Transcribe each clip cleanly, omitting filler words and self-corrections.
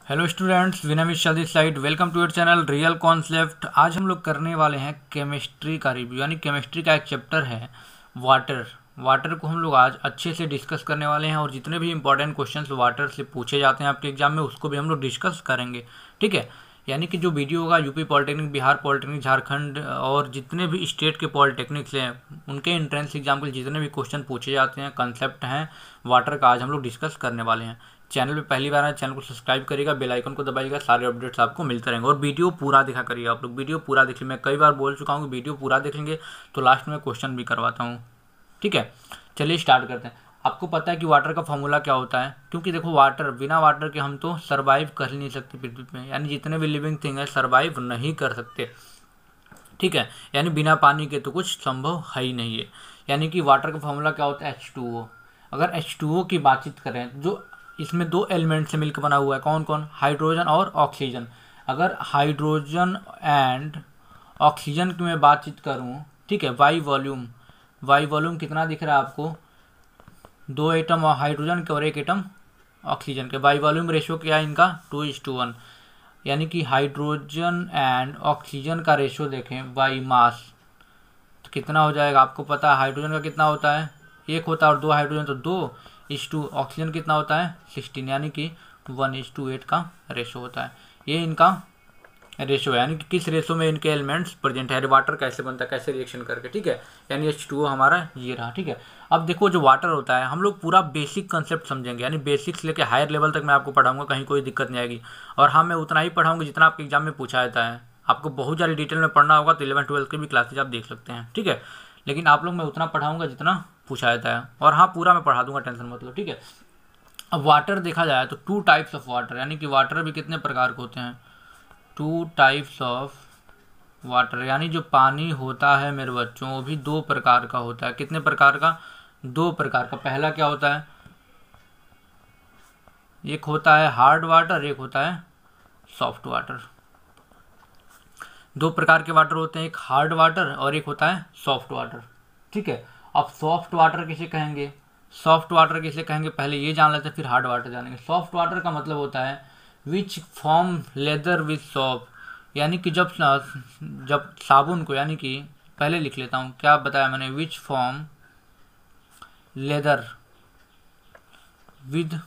Hello students, Vinamit this side. Welcome to your channel real concept. आज हम लोग करने वाले हैं केमिस्ट्री का रिव्यू, यानी केमिस्ट्री का एक चैप्टर है वाटर। वाटर को हम लोग आज अच्छे से डिस्कस करने वाले हैं और जितने भी इंपॉर्टेंट क्वेश्चंस वाटर से पूछे जाते हैं आपके एग्जाम में उसको भी हम लोग डिस्कस करेंगे। ठीक है, यानी कि जो वीडियो होगा UP polytechnic, Bihar polytechnic, Jharkhand और जितने भी स्टेट के पॉलिटेक्निक्स हैं उनके एंट्रेंस एग्जाम के जितने भी क्वेश्चन पूछे जाते हैं, कंसेप्ट हैं वाटर का, आज हम लोग डिस्कस करने वाले हैं। चैनल पे पहली बार आए, चैनल को सब्सक्राइब करिएगा, बेल आइकन को दबाइएगा, सारे अपडेट्स आपको मिलते रहेंगे। और वीडियो पूरा देखा करिएगा आप लोग, वीडियो पूरा देख लीजिए। मैं कई बार बोल चुका हूँ कि वीडियो पूरा देखेंगे तो लास्ट में क्वेश्चन भी करवाता हूँ। ठीक है, चलिए स्टार्ट करते हैं। आपको पता है कि वाटर का फॉर्मूला क्या होता है? क्योंकि देखो वाटर, बिना वाटर के हम तो सर्वाइव कर ही नहीं सकते पृथ्वी पे, यानी जितने भी लिविंग थिंग है सर्वाइव नहीं कर सकते। ठीक है, यानी बिना पानी के तो कुछ संभव है ही नहीं है। यानी कि वाटर का फॉर्मूला क्या होता है? H2O। अगर H2O की बातचीत करें, जो इसमें दो एलिमेंट से मिलकर बना हुआ है, कौन कौन? हाइड्रोजन और ऑक्सीजन। अगर हाइड्रोजन एंड ऑक्सीजन की मैं बातचीत करूं, ठीक है, वाई वॉल्यूम कितना दिख रहा है आपको? 2 एटम हाइड्रोजन के और 1 एटम ऑक्सीजन के। वाई वॉल्यूम रेशियो क्या है इनका? 2:1। यानी कि हाइड्रोजन एंड ऑक्सीजन का रेशियो देखें बाई मास तो कितना हो जाएगा? आपको पता है हाइड्रोजन का कितना होता है? 1 होता है, और 2 हाइड्रोजन तो 2:2। ऑक्सीजन कितना होता है? 16, यानी कि 1:8 का रेशो होता है। ये इनका रेशो है, यानी कि किस रेशो में इनके एलिमेंट्स प्रेजेंट है। वाटर कैसे बनता है, कैसे रिएक्शन करके। ठीक है, यानी H2O हमारा ये रहा। ठीक है, अब देखो जो वाटर होता है हम लोग पूरा बेसिक कंसेप्ट समझेंगे, यानी बेसिक से लेकर हायर लेवल तक मैं आपको पढ़ाऊंगा, कहीं कोई दिक्कत नहीं आएगी। और हाँ, मैं उतना ही पढ़ाऊंगा जितना आपके एग्जाम में पूछा जाता है। आपको बहुत ज़्यादा डिटेल में पढ़ना होगा तो 11-12 की भी क्लासेज आप देख सकते हैं। ठीक है, लेकिन आप लोग मैं उतना पढ़ाऊंगा जितना पूछा जाता है, और हाँ पूरा मैं पढ़ा दूंगा, टेंशन मत लो। ठीक है, अब वाटर देखा जाए तो 2 टाइप्स ऑफ वाटर, यानी कि वाटर भी कितने प्रकार के होते हैं? 2 टाइप्स ऑफ वाटर, यानी जो पानी होता है मेरे बच्चों वो भी 2 प्रकार का होता है। कितने प्रकार का? 2 प्रकार का। पहला क्या होता है? एक होता है हार्ड वाटर, एक होता है सॉफ्ट वाटर। 2 प्रकार के वाटर होते हैं, एक हार्ड वाटर और एक होता है सॉफ्ट वाटर। ठीक है, अब सॉफ्ट वाटर किसे कहेंगे? पहले ये जान लेते हैं, फिर हार्ड वाटर जानेंगे। सॉफ्ट वाटर का मतलब होता है which form lather with shop, यानी कि जब साबुन को, यानी कि पहले लिख लेता हूँ, क्या बताया मैंने? Which form lather with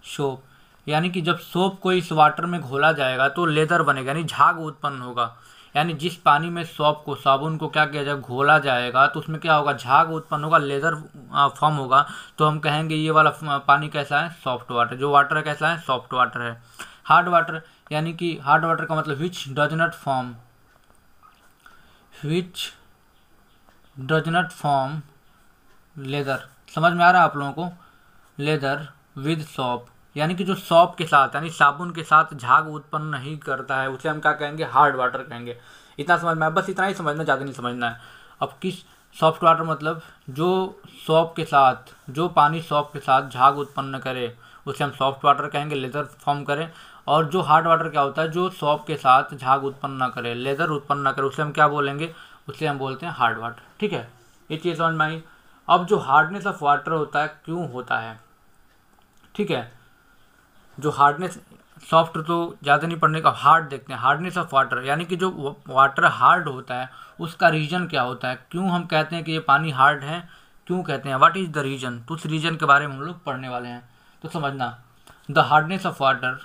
soap, यानी कि जब सोप को इस वाटर में घोला जाएगा तो लेदर बनेगा, यानी झाग उत्पन्न होगा। यानी जिस पानी में साबुन को क्या किया जाएगा? घोला जाएगा, तो उसमें क्या होगा? झाग उत्पन्न होगा, लेदर फॉर्म होगा। तो हम कहेंगे ये वाला पानी कैसा है? Soft water. जो वाटर कैसा है? सॉफ्ट वाटर है। हार्ड वाटर, यानी कि हार्ड वाटर का मतलब which does not form lather. समझ में आ रहा है आप लोगों को? लेदर विद सॉप, यानी कि जो सॉप के साथ, यानी साबुन के साथ झाग उत्पन्न नहीं करता है, उसे हम क्या कहेंगे? हार्ड वाटर कहेंगे। इतना समझ में, बस इतना ही समझना, ज़्यादा नहीं समझना है। अब किस सॉफ्ट वाटर मतलब जो पानी सॉप के साथ झाग उत्पन्न करे उसे हम सॉफ्ट वाटर कहेंगे, लेदर फॉर्म करे। और जो हार्ड वाटर क्या होता है? जो सॉप के साथ झाग उत्पन्न ना करे, लेदर उत्पन्न ना करे, उसे हम क्या बोलेंगे? उसे हम बोलते हैं हार्ड वाटर। ठीक है, ये चीज़ समझ में आई। अब जो हार्डनेस ऑफ वाटर होता है, क्यों होता है? ठीक है, जो हार्डनेस, सॉफ्ट तो ज़्यादा नहीं पढ़ने का, हार्ड देखते हैं। हार्डनेस ऑफ वाटर, यानी कि जो वाटर हार्ड होता है उसका रीजन क्या होता है? क्यों हम कहते हैं कि ये पानी हार्ड है? क्यों कहते हैं? What is the reason? तो उस रीजन के बारे में हम लोग पढ़ने वाले हैं, तो समझना। द हार्डनेस ऑफ वाटर,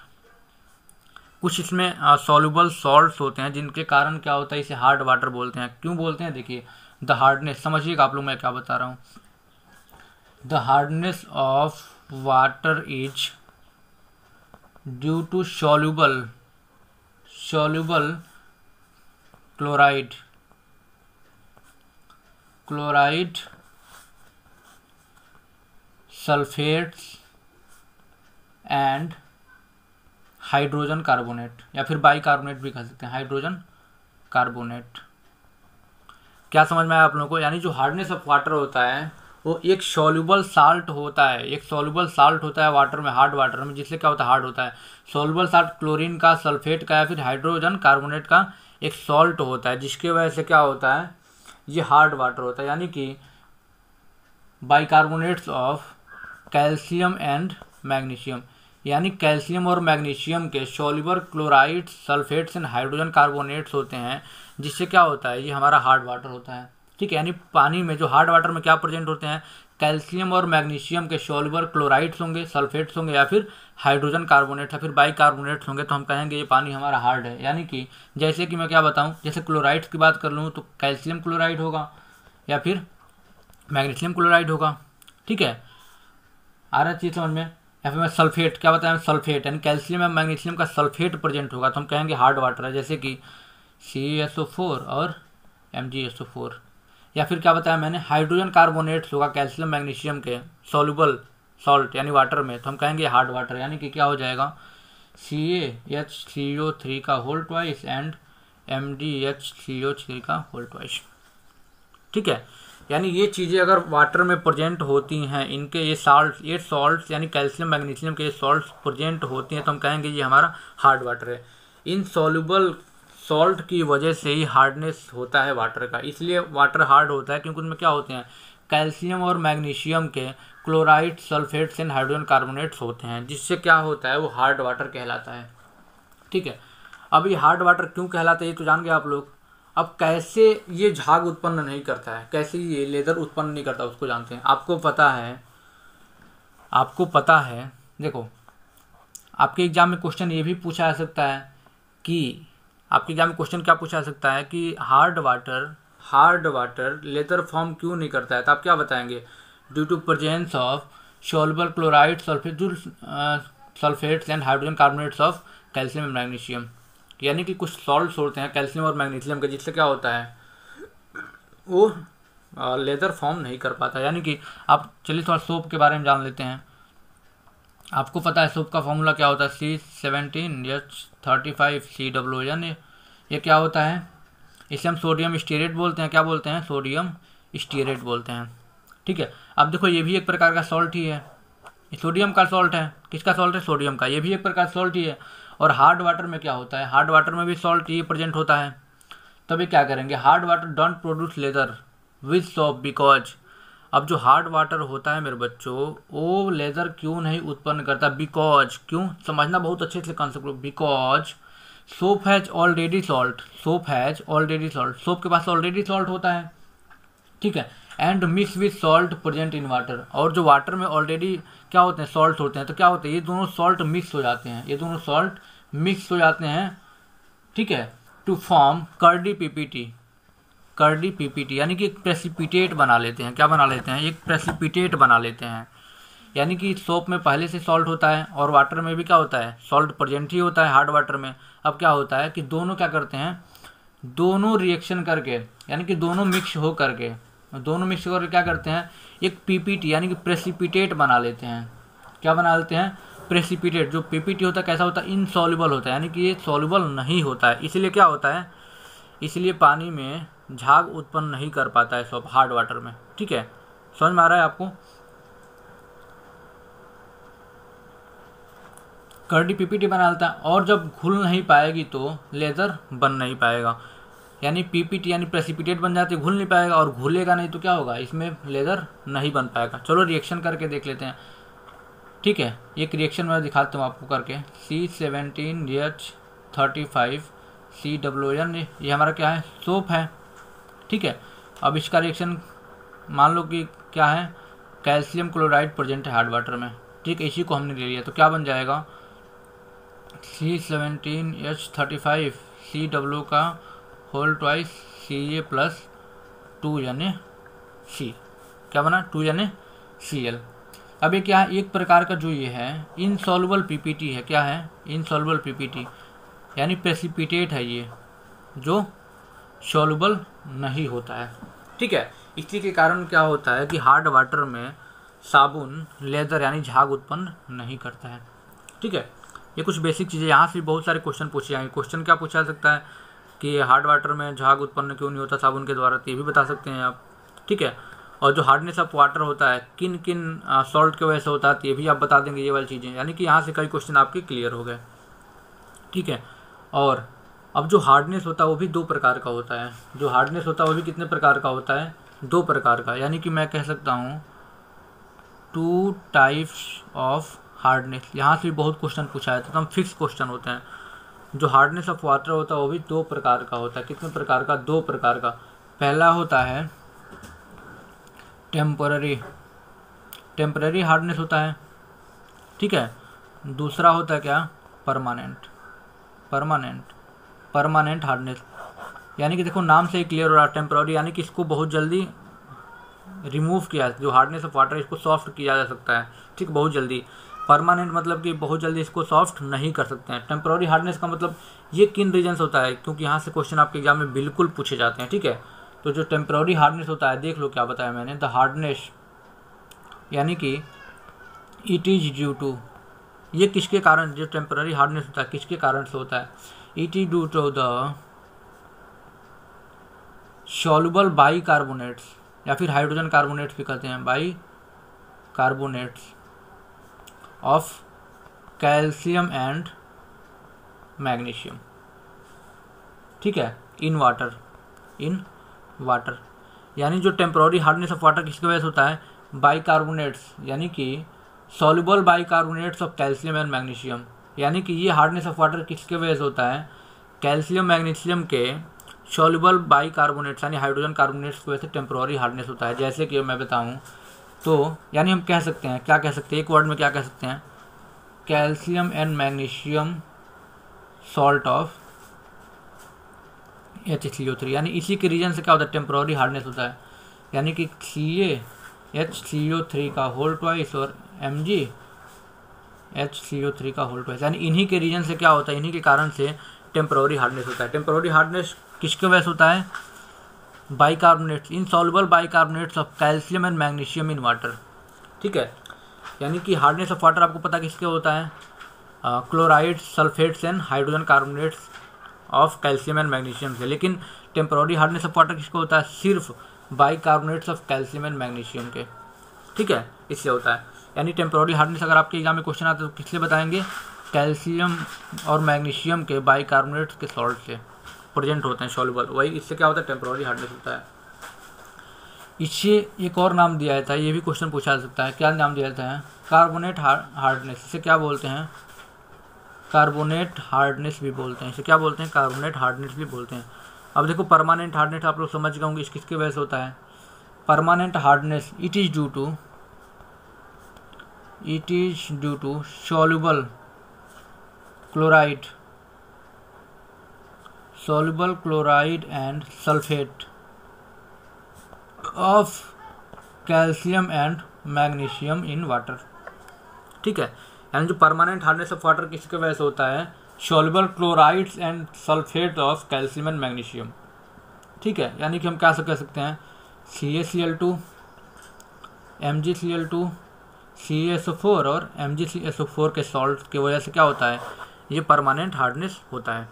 कुछ इसमें सॉल्युबल सॉल्ट्स होते हैं जिनके कारण क्या होता है? इसे हार्ड वाटर बोलते हैं। क्यों बोलते हैं? देखिए, द हार्डनेस, समझिएगा आप लोग मैं क्या बता रहा हूँ। The hardness of water is due to soluble chloride, sulphates and hydrogen carbonate, या फिर बाइकार्बोनेट भी कह सकते हैं, हाइड्रोजन कार्बोनेट। क्या समझ में आया आप लोगों को? यानी जो हार्डनेस ऑफ वाटर होता है वो एक सॉल्युबल साल्ट होता है, वाटर में, हार्ड वाटर में, जिससे क्या होता है? हार्ड होता है। सॉल्युबल साल्ट क्लोरीन का, सल्फेट का, या फिर हाइड्रोजन कार्बोनेट का एक सॉल्ट होता है, जिसके वजह से क्या होता है? ये हार्ड वाटर होता है। यानी कि bicarbonates of calcium and magnesium, यानी कैल्शियम और मैग्नीशियम के soluble chloride, sulphates and hydrogen carbonates होते हैं, जिससे क्या होता है, ये हमारा हार्ड वाटर होता है। ठीक है, यानी पानी में जो हार्ड वाटर में क्या प्रेजेंट होते हैं, कैल्शियम और मैग्नीशियम के सॉल्युबल क्लोराइड्स होंगे, सल्फेट्स होंगे, या फिर हाइड्रोजन कार्बोनेट या फिर बाइकार्बोनेट्स होंगे, तो हम कहेंगे ये पानी हमारा हार्ड है। यानी कि जैसे कि मैं क्या बताऊं, जैसे क्लोराइड्स की बात कर लूँ तो कैल्शियम क्लोराइड होगा या फिर मैग्नीशियम क्लोराइड होगा। ठीक है, आ रहा चीज़ समझ में। या फिर मैं सल्फेट क्या बताया, सल्फेट यानी कैल्शियम या मैग्नीशियम का सल्फेट प्रेजेंट होगा तो हम कहेंगे हार्ड वाटर है, जैसे कि CaSO4 और MgSO4। या फिर क्या बताया मैंने, हाइड्रोजन कार्बोनेट्स होगा कैल्शियम मैग्नीशियम के सॉल्युबल सॉल्ट यानी वाटर में, तो हम कहेंगे हार्ड वाटर। यानी कि क्या हो जाएगा, CaHCO3 का होल ट्वाइस एंड MgHCO3 का होल ट्वाइस। ठीक है, यानी ये चीज़ें अगर वाटर में प्रेजेंट होती हैं, इनके ये सॉल्ट्स यानी कैल्शियम मैग्नीशियम के ये सॉल्ट्स प्रेजेंट होती हैं, तो हम कहेंगे ये हमारा हार्ड वाटर है। इन सॉल्युबल सॉल्ट की वजह से ही हार्डनेस होता है वाटर का, इसलिए वाटर हार्ड होता है, क्योंकि उनमें क्या होते हैं, कैल्शियम और मैग्नीशियम के chloride, sulphates and hydrogen carbonates होते हैं, जिससे क्या होता है, वो हार्ड वाटर कहलाता है। ठीक है, अब ये हार्ड वाटर क्यों कहलाता है ये तो जान गए आप लोग। अब कैसे ये झाग उत्पन्न नहीं करता है, कैसे ये लेदर उत्पन्न नहीं करता, उसको जानते हैं। आपको पता है, देखो आपके एग्जाम में क्वेश्चन ये भी पूछा जा सकता है कि आपके एग्जाम में क्वेश्चन क्या पूछा जा सकता है कि हार्ड वाटर लेदर फॉर्म क्यों नहीं करता है, तो आप क्या बताएंगे, due to presence of soluble chloride, sulphates and hydrogen carbonates of calcium and magnesium. यानी कि कुछ सॉल्ट्स होते हैं कैल्शियम और मैग्नीशियम के, जिससे क्या होता है, वो लेदर फॉर्म नहीं कर पाता। यानी कि आप चलिए थोड़ा सोप के बारे में जान लेते हैं। आपको पता है सोप का फॉर्मूला क्या होता है, C17H35COO, यानी ये क्या होता है, इसे हम सोडियम स्टीरेट बोलते हैं। क्या बोलते हैं, सोडियम स्टीरेट बोलते हैं। ठीक है, अब देखो ये भी एक प्रकार का सॉल्ट ही है, सोडियम का सॉल्ट है। किसका सॉल्ट है, सोडियम का। ये भी एक प्रकार सॉल्ट ही है। और हार्ड वाटर में क्या होता है, हार्ड वाटर में भी सॉल्ट ही प्रेजेंट होता है। तभी क्या करेंगे, hard water don't produce lather with soap because, अब जो हार्ड वाटर होता है मेरे बच्चों, वो लेदर क्यों नहीं उत्पन्न करता, बिकॉज, क्यों, समझना बहुत अच्छे से concept, because soap has already salt, soap के पास ऑलरेडी सॉल्ट होता है। ठीक है, and mix with salt present in water, और जो वाटर में ऑलरेडी क्या होते हैं, सॉल्ट होते हैं, तो क्या होता है, ये दोनों सॉल्ट मिक्स हो जाते हैं, ठीक है, टू फॉर्म कर्डी पीपीटी, यानी कि एक प्रेसिपिटेट बना लेते हैं। क्या बना लेते हैं, एक प्रेसिपिटेट बना लेते हैं। यानी कि सोप में पहले से सॉल्ट होता है और वाटर में भी क्या होता है, सॉल्ट प्रेजेंट ही होता है हार्ड वाटर में। अब क्या होता है कि दोनों क्या करते हैं, दोनों रिएक्शन करके, यानी कि दोनों मिक्स करके क्या करते हैं, एक पीपीटी यानी कि प्रेसिपिटेट बना लेते हैं। क्या बना लेते हैं, प्रेसिपिटेट। जो पीपीटी होता है कैसा होता है, इनसॉल्युबल होता है, यानी कि ये सॉल्युबल नहीं होता है। इसलिए क्या होता है, इसलिए पानी में झाग उत्पन्न नहीं कर पाता है सब हार्ड वाटर में। ठीक है, समझ में आ रहा है आपको। कर्डी पीपीटी बना लेता है, और जब घुल नहीं पाएगी तो लेदर बन नहीं पाएगा। यानी पीपीटी यानी प्रेसिपिटेट बन जाती है, घुल नहीं पाएगा, और घुलेगा नहीं तो क्या होगा, इसमें लेदर नहीं बन पाएगा। चलो रिएक्शन करके देख लेते हैं। ठीक है, एक रिएक्शन मैं दिखाता हूँ आपको करके। C17H35COO, ये हमारा क्या है, सोप है। ठीक है, अब इसका रिएक्शन मान लो कि क्या है, कैल्शियम क्लोराइड प्रेजेंट है हार्ड वाटर में। ठीक है, इसी को हमने ले लिया, तो क्या बन जाएगा, C17H35COO का होल ट्वाइस Ca+2 यानी C। क्या बना, 2 यानी Cl। अब ये क्या है, एक प्रकार का जो ये है इनसॉल्युबल पीपीटी है। क्या है, इनसॉल्युबल पीपीटी यानी प्रेसिपिटेट है ये, जो सॉल्युबल नहीं होता है। ठीक है, इसी के कारण क्या होता है कि हार्ड वाटर में साबुन लेदर यानी झाग उत्पन्न नहीं करता है। ठीक है, ये कुछ बेसिक चीज़ें। यहाँ से बहुत सारे क्वेश्चन पूछे जाएंगे। क्वेश्चन क्या पूछा जा सकता है कि हार्ड वाटर में झाग उत्पन्न क्यों नहीं होता साबुन के द्वारा, तो ये भी बता सकते हैं आप। ठीक है, और जो हार्डनेस ऑफ वाटर होता है किन किन सॉल्ट की वजह से होता है, तो ये भी आप बता देंगे, ये वाली चीज़ें। यानी कि यहाँ से कई क्वेश्चन आपके क्लियर हो गए। ठीक है, और अब जो हार्डनेस होता है वो भी 2 प्रकार का होता है। जो हार्डनेस होता है वो भी कितने प्रकार का होता है, 2 प्रकार का। यानी कि मैं कह सकता हूँ 2 टाइप्स ऑफ हार्डनेस, यहाँ से भी बहुत क्वेश्चन पूछा है, तो एकदम फिक्स क्वेश्चन होते हैं। जो हार्डनेस ऑफ वाटर होता है वो भी 2 प्रकार का होता है। कितने प्रकार का? 2 प्रकार का। पहला होता है टेम्पररी हार्डनेस होता है, ठीक है। दूसरा होता है क्या? Permanent hardness. यानी कि देखो नाम से ही क्लियर हो रहा है, टेम्पररी यानी कि इसको बहुत जल्दी रिमूव किया, जो हार्डनेस ऑफ वाटर इसको सॉफ्ट किया जा सकता है, ठीक, बहुत जल्दी। परमानेंट मतलब कि बहुत जल्दी इसको सॉफ्ट नहीं कर सकते हैं। टेम्पररी हार्डनेस का मतलब ये किन रीजन से होता है, क्योंकि यहाँ से क्वेश्चन आपके एग्जाम में बिल्कुल पूछे जाते हैं, ठीक है। तो जो टेम्पररी हार्डनेस होता है, देख लो क्या बताया मैंने, द हार्डनेस यानी कि इट इज ड्यू टू, ये किसके कारण, जो टेम्पररी हार्डनेस होता है किसके कारण से होता है? It is due to the soluble bicarbonates, या फिर हाइड्रोजन कार्बोनेट्स भी कहते हैं, bicarbonates of calcium and magnesium, ठीक है, इन वाटर। यानी जो टेम्पररी हार्डनेस ऑफ वाटर किसकी वजह से होता है? बाइकार्बोनेट्स, यानी कि soluble bicarbonates of calcium and magnesium. यानी कि ये हार्डनेस ऑफ वाटर किसके वजह से होता है? कैल्शियम मैग्नीशियम के सॉल्युबल बाइकार्बोनेट्स यानी हाइड्रोजन कार्बोनेट्स की वजह से टेम्पररी हार्डनेस होता है। जैसे कि मैं बताऊं तो यानी हम कह सकते हैं, क्या कह सकते हैं, एक वर्ड में क्या कह सकते हैं? Calcium and magnesium salt of HCO3, यानी इसी के रीजन से क्या होता है? टेम्पररी हार्डनेस होता है। यानी कि CaHCO3 का होल ट्वाइस और MgHCO3 का होल ट्वाइस, यानी इन्हीं के रीजन से क्या होता है? इन्हीं के कारण से टेम्पररी हार्डनेस होता है। टेम्पररी हार्डनेस किसके वजह से होता है? Bicarbonates, insoluble bicarbonates of calcium and magnesium in water, ठीक है। यानी कि हार्डनेस ऑफ वाटर आपको पता किसके होता है? Chloride, sulphates and hydrogen carbonates of calcium and magnesium से। लेकिन टेम्पररी हार्डनेस ऑफ वाटर किसको होता है? सिर्फ bicarbonates of calcium and magnesium के, ठीक है, इससे होता है। यानी टेम्पररी हार्डनेस अगर आपके एग्जाम में क्वेश्चन आता है तो किससे बताएंगे? कैल्शियम और मैग्नीशियम के बाइकार्बोनेट्स के सॉल्ट से प्रेजेंट होते हैं सॉल्युबल, वही इससे क्या होता है? टेम्पररी हार्डनेस होता है। इससे एक और नाम दिया जाता है, ये भी क्वेश्चन पूछा जा सकता है, क्या नाम दिया जाता है? Carbonate hardness. इसे क्या बोलते हैं? कार्बोनेट हार्डनेस भी बोलते हैं। इसे क्या बोलते हैं? कार्बोनेट हार्डनेस भी बोलते हैं। अब देखो परमानेंट हार्डनेस आप लोग समझ गए होंगे इस किसके वजह से होता है? Permanent hardness it is due to soluble chloride and sulphate of calcium and magnesium in water, ठीक है। यानी जो परमानेंट हार्डनेस ऑफ वाटर किसके वजह से होता है? Soluble chlorides and sulphate of calcium and magnesium, ठीक है। यानी कि हम क्या कह सकते हैं? CaCl2, MgCl2, CaSO4 और MgCSO4 के सॉल्ट की वजह से क्या होता है? ये परमानेंट हार्डनेस होता है।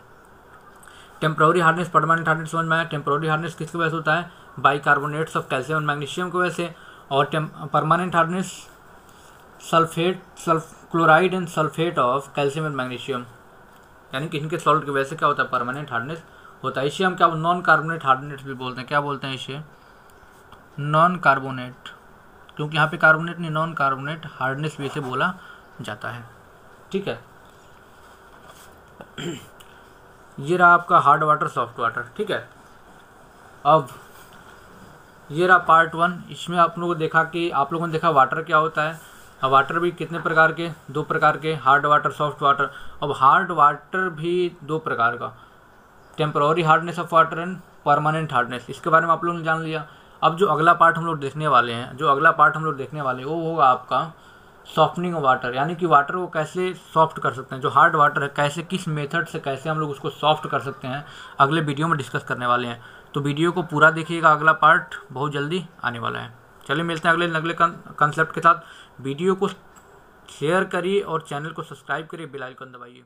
टेम्पररी हार्डनेस, परमानेंट हार्डनेस समझ में आया। टेम्पररी हार्डनेस किसकी वजह से होता है? बाइकार्बोनेट्स ऑफ कैल्शियम और मैग्नीशियम की वजह से। और permanent hardness chloride and sulphate of calcium and magnesium, यानी कि इनके सॉल्ट की वजह से क्या होता है? परमानेंट हार्डनेस होता है। इसे हम क्या नॉन कार्बोनेट हार्डनेस भी बोलते हैं। क्या बोलते हैं इसे? नॉन कार्बोनेट, क्योंकि यहाँ पे कार्बोनेट नहीं, नॉन कार्बोनेट हार्डनेस भी इसे बोला जाता है, ठीक है। ये रहा आपका हार्ड वाटर, सॉफ्ट वाटर, ठीक है। अब ये रहा पार्ट 1। इसमें आप लोगों ने देखा वाटर क्या होता है। अब वाटर भी कितने प्रकार के? 2 प्रकार के, हार्ड वाटर, सॉफ्ट वाटर। अब हार्ड वाटर भी 2 प्रकार का, temporary hardness of water and permanent hardness. इसके बारे में आप लोगों ने जान लिया। अब जो अगला पार्ट हम लोग देखने वाले हैं वो होगा आपका सॉफ्टनिंग वाटर, यानी कि वाटर को कैसे सॉफ्ट कर सकते हैं। जो हार्ड वाटर है कैसे, किस मेथड से कैसे हम लोग उसको सॉफ्ट कर सकते हैं, अगले वीडियो में डिस्कस करने वाले हैं। तो वीडियो को पूरा देखिएगा, अगला पार्ट बहुत जल्दी आने वाला है। चलिए मिलते हैं अगले कंसेप्ट के साथ। वीडियो को शेयर करिए और चैनल को सब्सक्राइब करिए, बेल आइकन दबाइए।